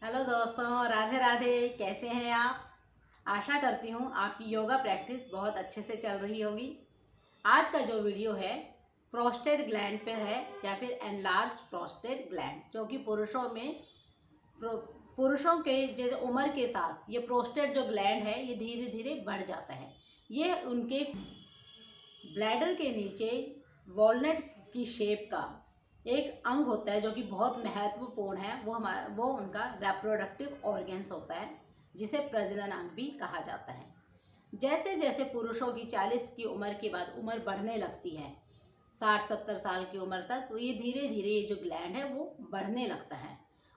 Hello दोस्तों, राधे राधे। कैसे हैं आप? आशा करती हूँ आपकी योगा प्रैक्टिस बहुत अच्छे से चल रही होगी। आज का जो वीडियो है प्रोस्टेट ग्लैंड पर है, या फिर एनलार्ज प्रोस्टेट ग्लैंड, जो कि पुरुषों में पुरुषों के जैसे उम्र के साथ ये प्रोस्टेट जो ग्लैंड है ये धीरे धीरे बढ़ जाता है। ये उनके ब्लैडर के नीचे वॉलनट की शेप का एक अंग होता है, जो कि बहुत महत्वपूर्ण है। वो उनका रेप्रोडक्टिव ऑर्गन्स होता है, जिसे प्रजनन अंग भी कहा जाता है। जैसे जैसे पुरुषों की 40 की उम्र के बाद उम्र बढ़ने लगती है, 60-70 साल की उम्र तक, तो ये धीरे धीरे ये जो ग्लैंड है वो बढ़ने लगता है।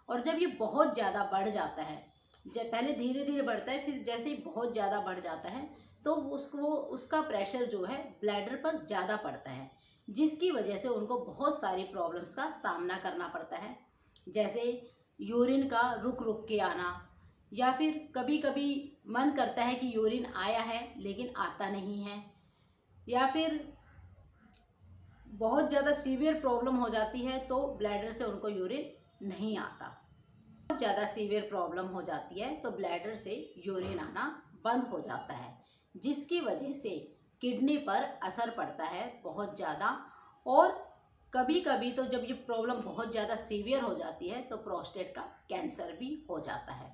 और जब ये बहुत ज़्यादा बढ़ जाता है, जब पहले धीरे धीरे बढ़ता है, फिर जैसे ही बहुत ज़्यादा बढ़ जाता है तो उसको उसका प्रेशर जो है ब्लैडर पर ज़्यादा पड़ता है, जिसकी वजह से उनको बहुत सारी प्रॉब्लम्स का सामना करना पड़ता है। जैसे यूरिन का रुक रुक के आना, या फिर कभी कभी मन करता है कि यूरिन आया है लेकिन आता नहीं है, या फिर बहुत ज़्यादा सीवियर प्रॉब्लम हो जाती है तो ब्लैडर से उनको यूरिन नहीं आता। बहुत ज़्यादा सीवियर प्रॉब्लम हो जाती है तो ब्लैडर से यूरिन आना बंद हो जाता है, जिसकी वजह से किडनी पर असर पड़ता है बहुत ज़्यादा। और कभी कभी तो जब ये प्रॉब्लम बहुत ज़्यादा सीवियर हो जाती है तो प्रोस्टेट का कैंसर भी हो जाता है।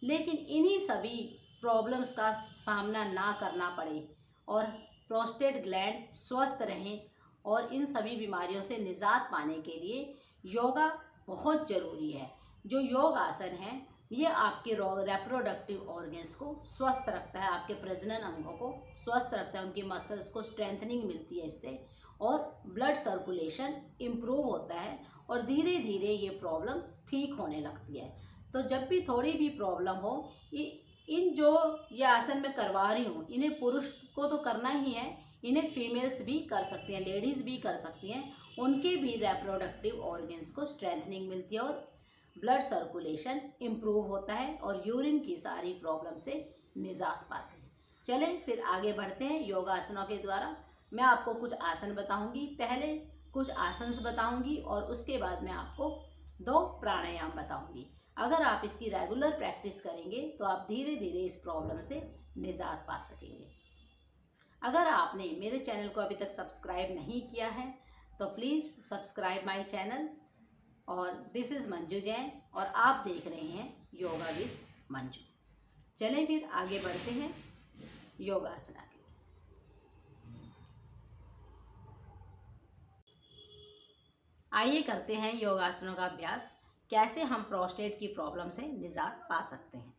लेकिन इन्हीं सभी प्रॉब्लम्स का सामना ना करना पड़े और प्रोस्टेट ग्लैंड स्वस्थ रहें, और इन सभी बीमारियों से निजात पाने के लिए योगा बहुत ज़रूरी है। जो योग आसन है ये आपके रेप्रोडक्टिव ऑर्गन्स को स्वस्थ रखता है, आपके प्रजनन अंगों को स्वस्थ रखता है, उनकी मसल्स को स्ट्रेंथनिंग मिलती है इससे, और ब्लड सर्कुलेशन इम्प्रूव होता है, और धीरे धीरे ये प्रॉब्लम्स ठीक होने लगती है। तो जब भी थोड़ी भी प्रॉब्लम हो, इन जो ये आसन मैं करवा रही हूँ इन्हें पुरुष को तो करना ही है, इन्हें फीमेल्स भी कर सकती हैं, लेडीज़ भी कर सकती हैं। उनके भी रेप्रोडक्टिव ऑर्गन्स को स्ट्रेंथनिंग मिलती है, और ब्लड सर्कुलेशन इम्प्रूव होता है, और यूरिन की सारी प्रॉब्लम से निजात पाते हैं। चलें फिर आगे बढ़ते हैं योगासनों के द्वारा। मैं आपको कुछ आसन बताऊंगी, पहले कुछ आसन्स बताऊंगी और उसके बाद मैं आपको 2 प्राणायाम बताऊंगी। अगर आप इसकी रेगुलर प्रैक्टिस करेंगे तो आप धीरे धीरे इस प्रॉब्लम से निजात पा सकेंगे। अगर आपने मेरे चैनल को अभी तक सब्सक्राइब नहीं किया है तो प्लीज़ सब्सक्राइब माय चैनल। और दिस इज़ मंजू जैन और आप देख रहे हैं योगा विद मंजू। चलें फिर आगे बढ़ते हैं योगासना के लिए। आइए करते हैं योगासनों का अभ्यास, कैसे हम प्रोस्टेट की प्रॉब्लम से निजात पा सकते हैं।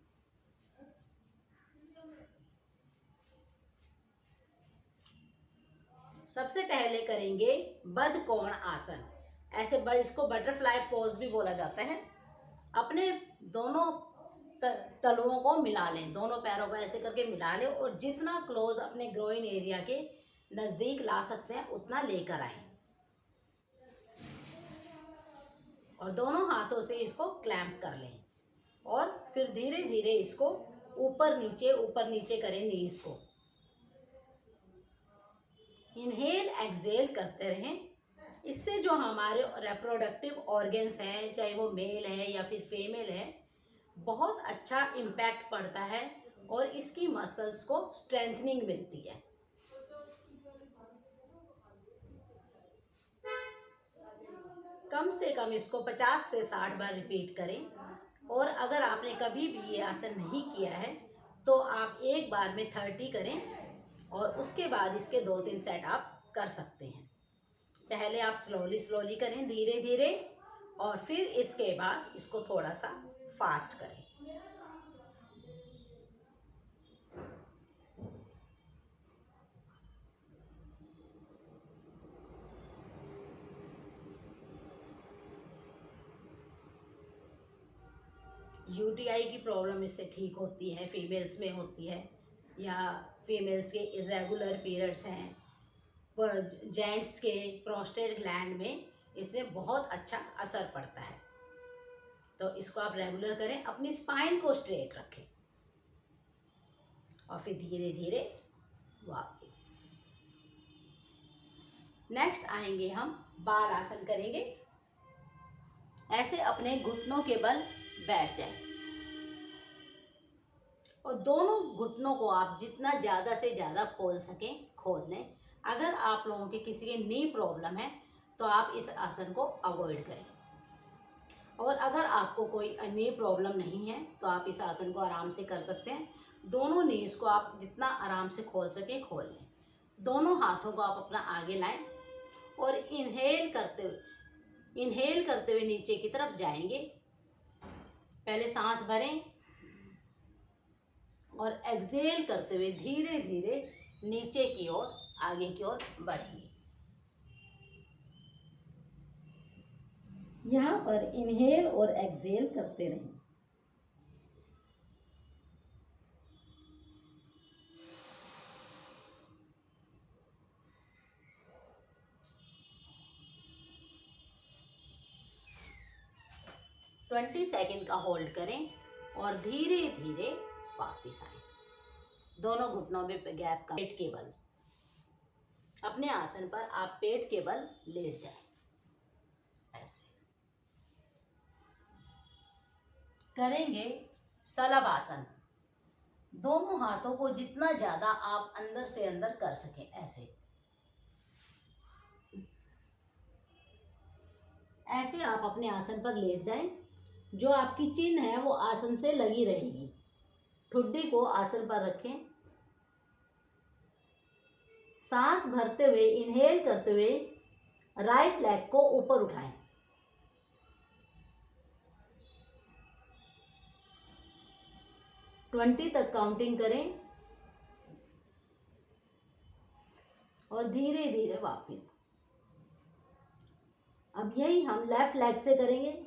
सबसे पहले करेंगे बद्धकोण आसन। इसको बटरफ्लाई पोज भी बोला जाता है। अपने दोनों तलुओं को मिला लें, दोनों पैरों को ऐसे करके मिला लें, और जितना क्लोज अपने ग्रोइन एरिया के नज़दीक ला सकते हैं उतना लेकर आएं, और दोनों हाथों से इसको क्लैंप कर लें, और फिर धीरे धीरे इसको ऊपर नीचे करें नीज को। इनहेल एक्सेल करते रहें। इससे जो हमारे रेप्रोडक्टिव ऑर्गन्स हैं, चाहे वो मेल है या फिर फीमेल है, बहुत अच्छा इम्पैक्ट पड़ता है, और इसकी मसल्स को स्ट्रेंथनिंग मिलती है। कम से कम इसको 50 से 60 बार रिपीट करें। और अगर आपने कभी भी ये आसन नहीं किया है तो आप एक बार में 30 करें, और उसके बाद इसके 2-3 सेट आप कर सकते हैं। पहले आप स्लोली करें, धीरे धीरे, और फिर इसके बाद इसको थोड़ा सा फास्ट करें। यूटीआई की प्रॉब्लम इससे ठीक होती है, फीमेल्स में होती है, या फीमेल्स के इरेगुलर पीरियड्स हैं, जेंट्स के प्रोस्टेट ग्लैंड में इससे बहुत अच्छा असर पड़ता है। तो इसको आप रेगुलर करें, अपनी स्पाइन को स्ट्रेट रखें, और फिर धीरे धीरे वापस। नेक्स्ट आएंगे हम बाल आसन करेंगे। ऐसे अपने घुटनों के बल बैठ जाए। और दोनों घुटनों को आप जितना ज़्यादा से ज़्यादा खोल सकें खोल लें। अगर आप लोगों के किसी के नी प्रॉब्लम है तो आप इस आसन को अवॉइड करें, और अगर आपको कोई नी प्रॉब्लम नहीं है तो आप इस आसन को आराम से कर सकते हैं। दोनों नीज को आप जितना आराम से खोल सकें खोल लें। दोनों हाथों को आप अपना आगे लाएं और इनहेल करते हुए नीचे की तरफ जाएंगे। पहले सांस भरें और एक्सहेल करते हुए धीरे धीरे नीचे की ओर आगे की ओर बढ़ेंगे। यहाँ पर इनहेल और एक्सहेल करते रहें। ट्वेंटी सेकेंड का होल्ड करें और धीरे धीरे वापिस आए। दोनों घुटनों में गैप का पेट के बल, अपने आसन पर आप पेट के बल लेट जाएं। ऐसे करेंगे सलभ आसन। दोनों हाथों को जितना ज्यादा आप अंदर से अंदर कर सकें, ऐसे आप अपने आसन पर लेट जाएं। जो आपकी चिन्ह है वो आसन से लगी रहेगी। ठुड्डी को आसन पर रखें। सांस भरते हुए इनहेल करते हुए राइट लेग को ऊपर उठाएं। ट्वेंटी तक काउंटिंग करें और धीरे धीरे वापस। अब यही हम लेफ्ट लेग से करेंगे।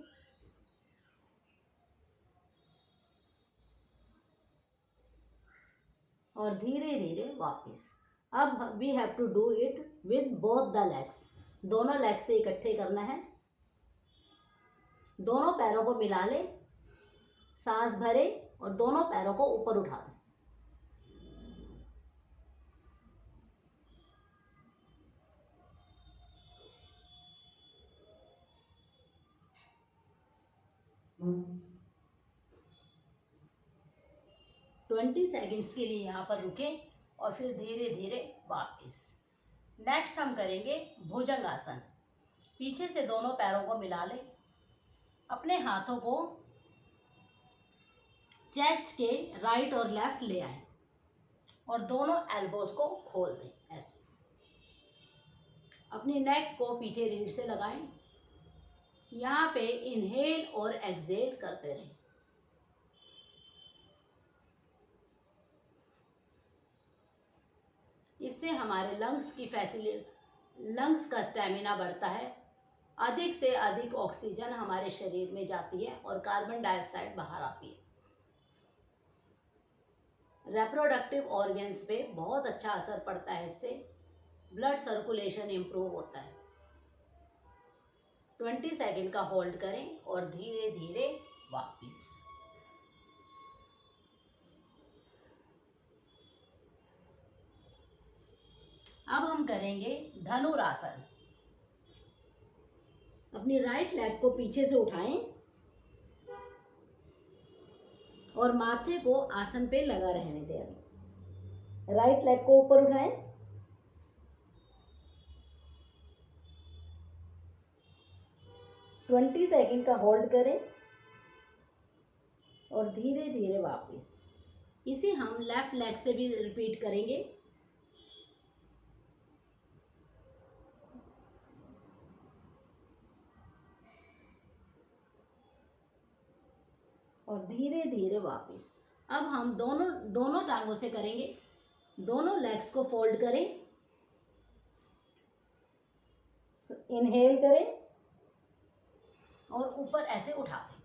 और धीरे धीरे वापस। अब we have to do it with both the legs. दोनों लेग से इकट्ठे करना है। दोनों पैरों को मिला लें, सांस भरे और दोनों पैरों को ऊपर उठा दें। ट्वेंटी सेकेंड्स के लिए यहाँ पर रुकें और फिर धीरे धीरे वापस। नेक्स्ट हम करेंगे भुजंग आसन। पीछे से दोनों पैरों को मिला लें, अपने हाथों को चेस्ट के राइट और लेफ्ट ले आएं और दोनों एल्बोज को खोल दें। ऐसे अपनी नेक को पीछे रीढ़ से लगाएं। यहाँ पे इनहेल और एक्सहेल करते रहें। इससे हमारे लंग्स का स्टेमिना बढ़ता है। अधिक से अधिक ऑक्सीजन हमारे शरीर में जाती है और कार्बन डाइऑक्साइड बाहर आती है। रिप्रोडक्टिव ऑर्गन्स पे बहुत अच्छा असर पड़ता है। इससे ब्लड सर्कुलेशन इम्प्रूव होता है। 20 सेकेंड का होल्ड करें और धीरे धीरे वापस। अब हम करेंगे धनुरासन। अपनी राइट लेग को पीछे से उठाएं और माथे को आसन पे लगा रहने दें। अभी राइट लेग को ऊपर उठाएं, ट्वेंटी सेकेंड का होल्ड करें और धीरे धीरे वापस। इसे हम लेफ्ट लेग से भी रिपीट करेंगे। और धीरे धीरे वापस। अब हम दोनों टांगों से करेंगे। दोनों लेग्स को फोल्ड करें, इनहेल करें और ऊपर ऐसे उठा दें।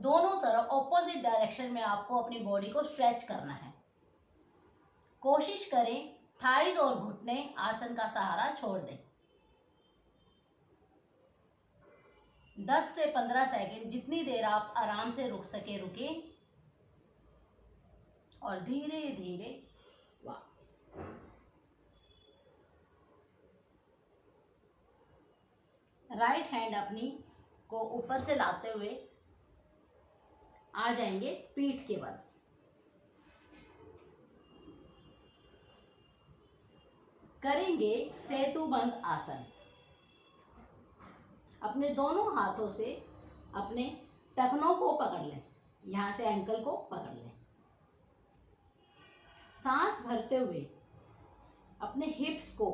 दोनों तरफ ऑपोजिट डायरेक्शन में आपको अपनी बॉडी को स्ट्रेच करना है। कोशिश करें थाइज और घुटने आसन का सहारा छोड़ दें। 10 से 15 सेकेंड जितनी देर आप आराम से रुक सके रुके और धीरे धीरे वापस। राइट हैंड अपनी को ऊपर से लाते हुए आ जाएंगे पीठ के बल। करेंगे सेतुबंद आसन। अपने दोनों हाथों से अपने टखनों को पकड़ लें, यहाँ से एंकल को पकड़ लें। सांस भरते हुए अपने हिप्स को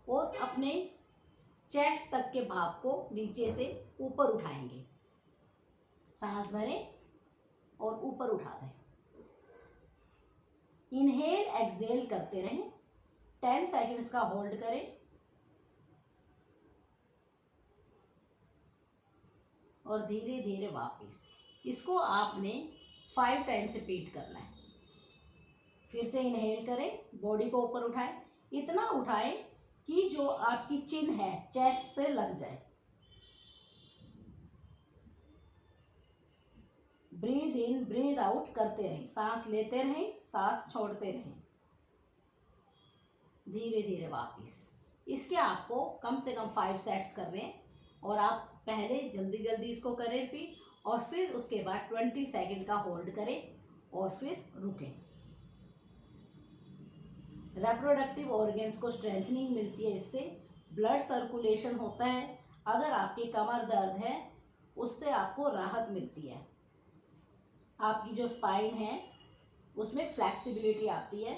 और अपने चेस्ट तक के भाग को नीचे से ऊपर उठाएंगे। सांस भरें और ऊपर उठा दें। इनहेल एक्सहेल करते रहें। 10 सेकंड्स का होल्ड करें और धीरे धीरे वापस। इसको आपने 5 टाइम्स रिपीट करना है। फिर से इनहेल करें, बॉडी को ऊपर उठाएं, इतना उठाएं कि जो आपकी चिन है चेस्ट से लग जाए। ब्रीद इन ब्रीद आउट करते रहें, सांस लेते रहें, सांस छोड़ते रहें। धीरे धीरे वापस। इसके आपको कम से कम 5 सेट्स कर दें और आप पहले जल्दी जल्दी इसको करें रिपीट और फिर उसके बाद 20 सेकंड का होल्ड करें और फिर रुकें। रिप्रोडक्टिव ऑर्गन्स को स्ट्रेंथनिंग मिलती है, इससे ब्लड सर्कुलेशन होता है। अगर आपकी कमर दर्द है उससे आपको राहत मिलती है। आपकी जो स्पाइन है उसमें फ्लेक्सिबिलिटी आती है।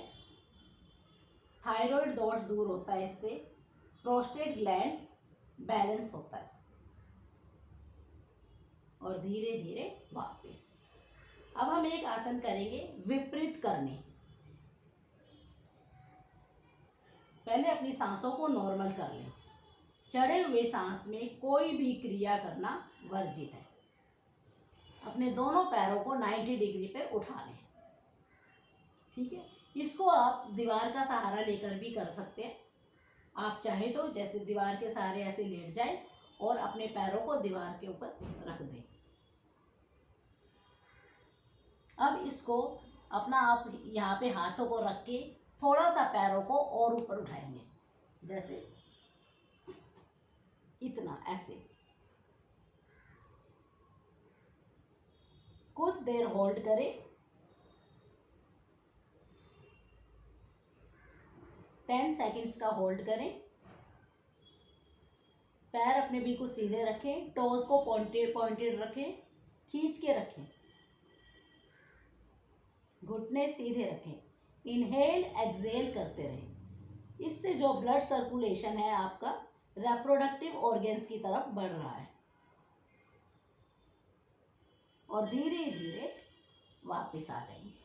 थायराइड दोष दूर होता है इससे। प्रोस्टेट ग्लैंड बैलेंस होता है। और धीरे धीरे वापस। अब हम एक आसन करेंगे विपरीत करने। पहले अपनी सांसों को नॉर्मल कर लें। चढ़े हुए सांस में कोई भी क्रिया करना वर्जित है। अपने दोनों पैरों को 90 डिग्री पर उठा लें। ठीक है, इसको आप दीवार का सहारा लेकर भी कर सकते हैं। आप चाहे तो जैसे दीवार के सहारे ऐसे लेट जाए और अपने पैरों को दीवार के ऊपर रख दें। अब इसको अपना आप यहाँ पे हाथों को रख के थोड़ा सा पैरों को और ऊपर उठाएंगे, जैसे इतना, ऐसे। कुछ देर होल्ड करें। 10 सेकंड्स का होल्ड करें। पैर अपने बिल्कुल सीधे रखें, टोज को पॉइंटेड रखें, खींच के रखें, घुटने सीधे रखें। इनहेल एक्सहेल करते रहें। इससे जो ब्लड सर्कुलेशन है आपका रिप्रोडक्टिव ऑर्गन्स की तरफ बढ़ रहा है। और धीरे धीरे वापस आ जाएंगे।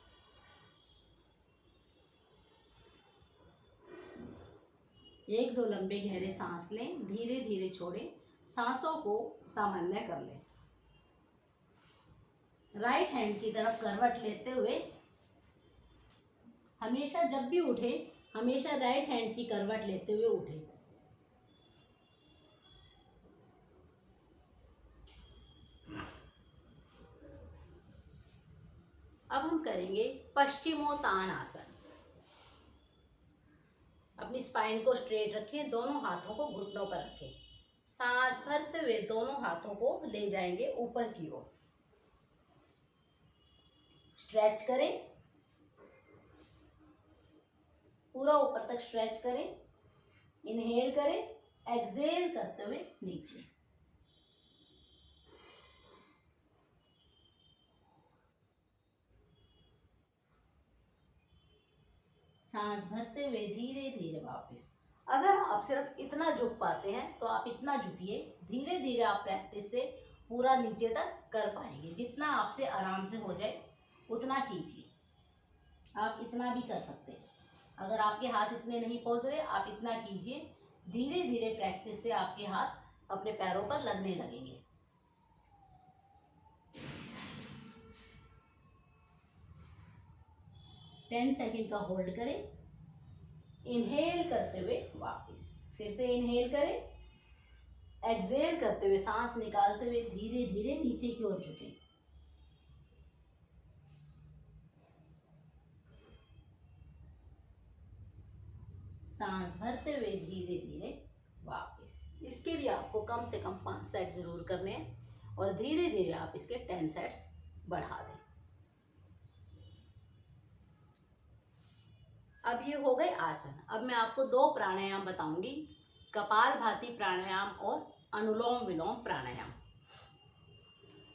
एक दो लंबे गहरे सांस लें, धीरे धीरे छोड़ें, सांसों को सामान्य कर लें। राइट हैंड की तरफ करवट लेते हुए हमेशा जब भी उठे, हमेशा राइट हैंड की करवट लेते हुए उठे। अब हम करेंगे पश्चिमोत्तान आसन। अपनी स्पाइन को स्ट्रेट रखें, दोनों हाथों को घुटनों पर रखें। सांस भरते हुए दोनों हाथों को ले जाएंगे ऊपर की ओर। स्ट्रेच करें, पूरा ऊपर तक स्ट्रेच करें। इनहेल करें, एक्सहेल करते हुए नीचे। सांस भरते हुए धीरे धीरे वापस। अगर आप सिर्फ इतना झुक पाते हैं तो आप इतना झुकिए। धीरे धीरे आप प्रैक्टिस से पूरा नीचे तक कर पाएंगे। जितना आपसे आराम से हो जाए उतना कीजिए। आप इतना भी कर सकते हैं। अगर आपके हाथ इतने नहीं पहुंच रहे, आप इतना कीजिए। धीरे धीरे प्रैक्टिस से आपके हाथ अपने पैरों पर लगने लगेंगे। टेन सेकेंड का होल्ड करें। इनहेल करते हुए वापस। फिर से इनहेल करें, एक्सहेल करते हुए सांस निकालते हुए धीरे धीरे नीचे की ओर झुकें। सांस भरते हुए धीरे धीरे वापस। इसके भी आपको कम से कम 5 सेट जरूर करने हैं और धीरे धीरे आप इसके 10 सेट्स बढ़ा दें। अब ये हो गए आसन। अब मैं आपको 2 प्राणायाम बताऊंगी, कपालभाति प्राणायाम और अनुलोम विलोम प्राणायाम।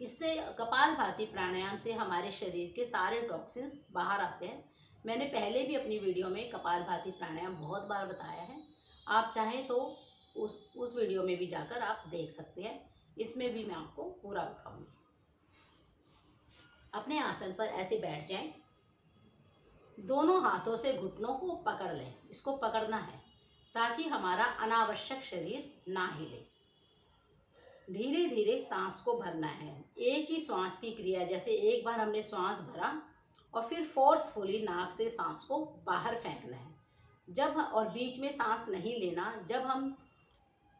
इससे कपालभाति प्राणायाम से हमारे शरीर के सारे टॉक्सिन्स बाहर आते हैं। मैंने पहले भी अपनी वीडियो में कपालभाति प्राणायाम बहुत बार बताया है, आप चाहें तो उस वीडियो में भी जाकर आप देख सकते हैं। इसमें भी मैं आपको पूरा बताऊंगी। अपने आसन पर ऐसे बैठ जाएं, दोनों हाथों से घुटनों को पकड़ लें। इसको पकड़ना है ताकि हमारा अनावश्यक शरीर ना हिले। धीरे धीरे सांस को भरना है। एक ही श्वास की क्रिया, जैसे एक बार हमने श्वास भरा और फिर फोर्सफुली नाक से सांस को बाहर फेंकना है। और बीच में सांस नहीं लेना। जब हम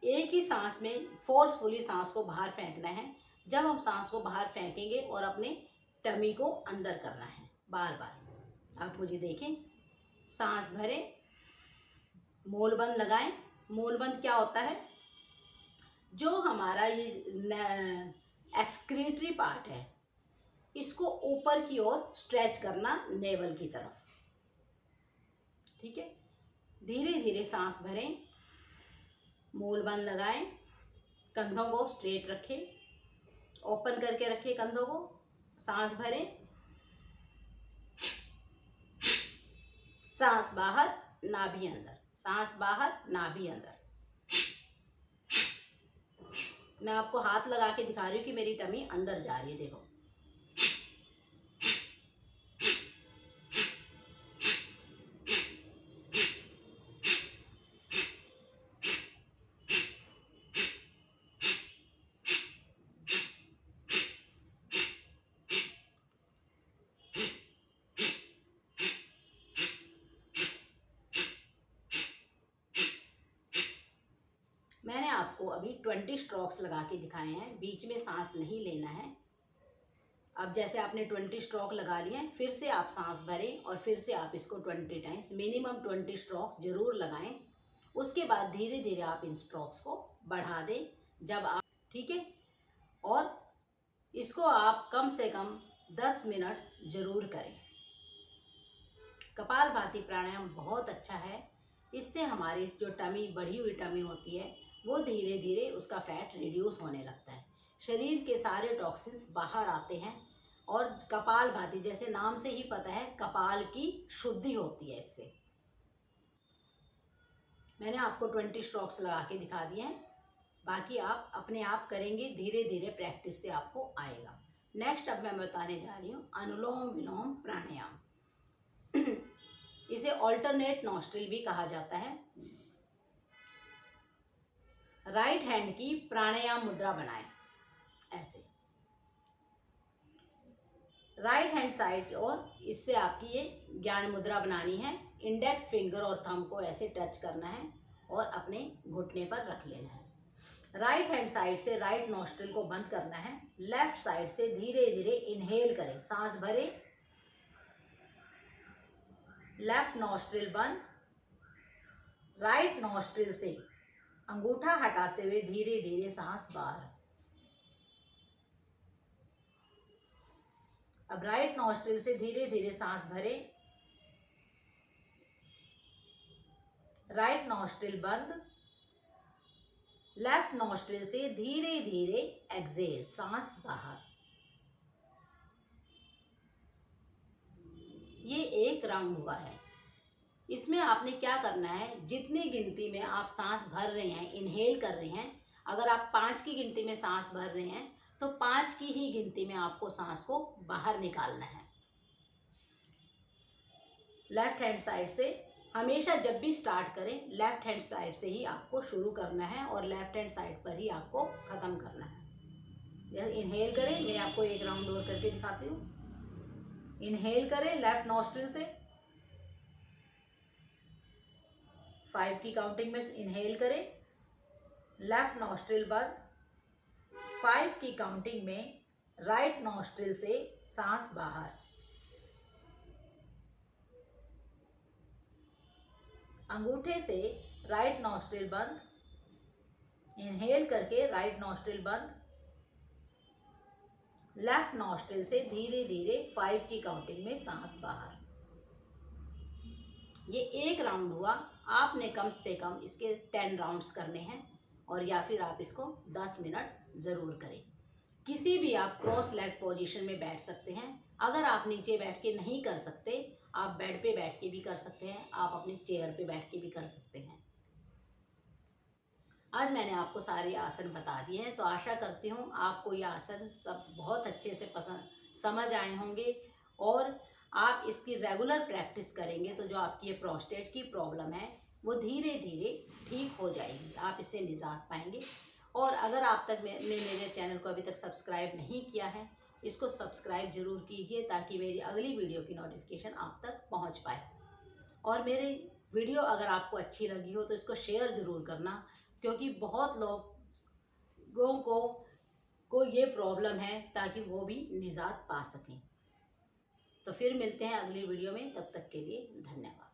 एक ही सांस में फोर्सफुली सांस को बाहर फेंकना है। जब हम सांस को बाहर फेंकेंगे और अपने टमी को अंदर करना है बार बार। आप मुझे देखें, सांस भरें, मूलबंद लगाएं। मूलबंद क्या होता है? जो हमारा ये एक्सक्रीटरी पार्ट है, इसको ऊपर की ओर स्ट्रेच करना, नेवल की तरफ। ठीक है, धीरे धीरे सांस भरें, मूलबंद लगाएं, कंधों को स्ट्रेट रखें, ओपन करके रखें कंधों को, सांस भरें, सांस बाहर, नाभि अंदर, सांस बाहर, नाभि अंदर। मैं आपको हाथ लगा के दिखा रही हूँ कि मेरी टमी अंदर जा रही है, देखो। मैंने आपको अभी 20 स्ट्रोक्स लगा के दिखाए हैं, बीच में सांस नहीं लेना है। अब जैसे आपने 20 स्ट्रोक लगा लिए हैं, फिर से आप सांस भरें और फिर से आप इसको 20 टाइम्स, मिनिमम 20 स्ट्रोक जरूर लगाएं। उसके बाद धीरे धीरे आप इन स्ट्रोक्स को बढ़ा दें जब आप, ठीक है। और इसको आप कम से कम 10 मिनट जरूर करें। कपालभाति प्राणायाम बहुत अच्छा है। इससे हमारी जो टमी, बढ़ी हुई टमी होती है, वो धीरे धीरे उसका फैट रिड्यूस होने लगता है। शरीर के सारे टॉक्सिन्स बाहर आते हैं और कपालभाति, जैसे नाम से ही पता है, कपाल की शुद्धि होती है इससे। मैंने आपको 20 स्ट्रोक्स लगा के दिखा दिए हैं, बाकी आप अपने आप करेंगे, धीरे धीरे प्रैक्टिस से आपको आएगा। नेक्स्ट अब मैं बताने जा रही हूँ अनुलोम विलोम प्राणायाम। इसे ऑल्टरनेट नॉस्ट्रिल भी कहा जाता है। राइट हैंड की प्राणायाम मुद्रा बनाएं, ऐसे राइट हैंड साइड, और इससे आपकी ये ज्ञान मुद्रा बनानी है। इंडेक्स फिंगर और थंब को ऐसे टच करना है और अपने घुटने पर रख लेना है। राइट हैंड साइड से राइट नॉस्ट्रिल को बंद करना है। लेफ्ट साइड से धीरे धीरे इनहेल करें, सांस भरें, लेफ्ट नॉस्ट्रिल बंद, राइट नॉस्ट्रिल से अंगूठा हटाते हुए धीरे धीरे सांस बाहर। अब राइट नॉस्ट्रिल से धीरे धीरे सांस भरें, राइट नॉस्ट्रिल बंद, लेफ्ट नॉस्ट्रिल से धीरे धीरे एक्सेल, सांस बाहर। ये एक राउंड हुआ है। इसमें आपने क्या करना है, जितनी गिनती में आप सांस भर रहे हैं, इनहेल कर रहे हैं, अगर आप 5 की गिनती में सांस भर रहे हैं तो 5 की ही गिनती में आपको सांस को बाहर निकालना है। लेफ्ट हैंड साइड से हमेशा जब भी स्टार्ट करें, लेफ्ट हैंड साइड से ही आपको शुरू करना है और लेफ्ट हैंड साइड पर ही आपको ख़त्म करना है। जैसे इनहेल करें, मैं आपको एक राउंड और करके दिखाती हूँ। इनहेल करें लेफ्ट नॉस्ट्रिल से, 5 की काउंटिंग में इनहेल करें, लेफ्ट नॉस्ट्रिल बंद, 5 की काउंटिंग में राइट नॉस्ट्रिल से सांस बाहर। अंगूठे से राइट नॉस्ट्रिल बंद, इनहेल करके राइट नॉस्ट्रिल बंद, लेफ्ट नॉस्ट्रिल से धीरे धीरे 5 की काउंटिंग में सांस बाहर। ये एक राउंड हुआ। आपने कम से कम इसके 10 राउंड्स करने हैं और या फिर आप इसको 10 मिनट ज़रूर करें। किसी भी आप क्रॉस लेग पोजीशन में बैठ सकते हैं। अगर आप नीचे बैठ के नहीं कर सकते, आप बेड पे बैठ के भी कर सकते हैं, आप अपनी चेयर पे बैठ के भी कर सकते हैं। आज मैंने आपको सारे आसन बता दिए हैं, तो आशा करती हूँ आपको ये आसन सब बहुत अच्छे से पसंद समझ आए होंगे और आप इसकी रेगुलर प्रैक्टिस करेंगे तो जो आपकी ये प्रोस्टेट की प्रॉब्लम है वो धीरे धीरे ठीक हो जाएगी, आप इससे निजात पाएंगे। और अगर आप तक ने मेरे चैनल को अभी तक सब्सक्राइब नहीं किया है, इसको सब्सक्राइब ज़रूर कीजिए ताकि मेरी अगली वीडियो की नोटिफिकेशन आप तक पहुंच पाए। और मेरी वीडियो अगर आपको अच्छी लगी हो तो इसको शेयर ज़रूर करना, क्योंकि बहुत लोगों को ये प्रॉब्लम है, ताकि वो भी निजात पा सकें। तो फिर मिलते हैं अगली वीडियो में, तब तक के लिए धन्यवाद।